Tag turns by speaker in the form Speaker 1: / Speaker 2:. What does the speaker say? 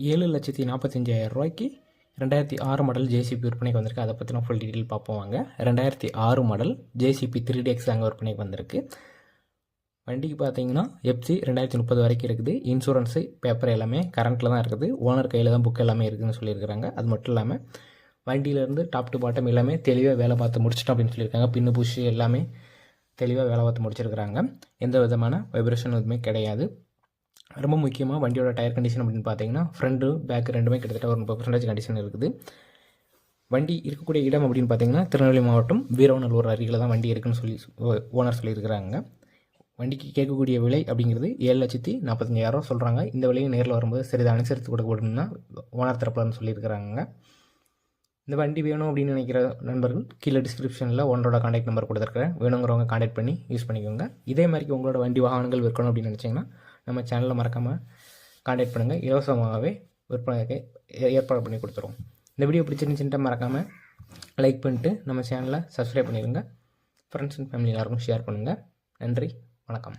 Speaker 1: 7,45,000 ரூபாய்க்கு 2006 model JCB விற்பனைக்கு வந்திருக்கு. அதை பற்றின ஃபுல் டீட்டெயில் பார்ப்போம் வாங்க. 2006 மாடல் ஜேசிபி 3DX அங்கே விற்பனைக்கு வந்திருக்கு. வண்டிக்கு பார்த்தீங்கன்னா எஃப்சி 2030 வரைக்கும் இருக்குது. இன்சூரன்ஸு பேப்பர் எல்லாமே கரண்ட்டில் தான் இருக்குது. ஓனர் கையில் தான் புக் எல்லாமே இருக்குதுன்னு சொல்லியிருக்கிறாங்க. அது மட்டும் இல்லாமல் வண்டியிலேருந்து டாப் டு பாட்டம் எல்லாமே தெளிவாக வேலை பார்த்து முடிச்சிட்டோம் அப்படின்னு சொல்லியிருக்காங்க. பின்னு புஷ் எல்லாமே தெளிவாக வேலை பார்த்து முடிச்சிருக்கிறாங்க. எந்த விதமான வைப்ரேஷன் எதுவுமே கிடையாது. ரொம்ப முக்கியமாக வண்டியோட டயர் கண்டிஷன் அப்படின்னு பார்த்தீங்கன்னா ஃப்ரண்ட்டு பேக் ரெண்டுமே கிட்டத்தட்ட ஒரு 30% கண்டிஷன் இருக்குது. வண்டி இருக்கக்கூடிய இடம் அப்படின்னு பார்த்தீங்கன்னா திருநெல்வேலி மாவட்டம் வீரவநல்லூர் அருகில் தான் வண்டி இருக்குன்னு சொல்லி ஓனர் சொல்லியிருக்கிறாங்க. வண்டிக்கு கேட்கக்கூடிய விலை அப்படிங்கிறது 7,45,000 சொல்கிறாங்க. இந்த விலையை நேரில் வரும்போது சிறிது அனுசரித்து கொடுக்கப்படும்னா ஓனர் தரப்புலன்னு சொல்லியிருக்கிறாங்க. இந்த வண்டி வேணும் அப்படின்னு நினைக்கிற நண்பர்கள் கீழே டிஸ்கிரிப்ஷனில் ஓனரோட கான்டாக்ட் நம்பர் கொடுத்துருக்கிறேன். வேணுங்கிறவங்க கான்டாக்ட் பண்ணி யூஸ் பண்ணிக்கோங்க. இதே மாதிரி உங்களோட வண்டி வாகனங்கள் விற்கணும் அப்படின்னு நினச்சிங்கன்னா நம்ம சேனலில் மறக்காமல் கான்டாக்ட் பண்ணுங்கள். இலவசமாகவே விற்பனைக்கு ஏற்பாடு பண்ணி கொடுத்துருவோம். இந்த வீடியோ பிடிச்சிருந்துச்சுன்ட்டு மறக்காமல் லைக் பண்ணிட்டு நம்ம சேனலை சப்ஸ்கிரைப் பண்ணிடுங்க. ஃப்ரெண்ட்ஸ் அண்ட் ஃபேமிலி எல்லாருக்கும் ஷேர் பண்ணுங்கள். நன்றி, வணக்கம்.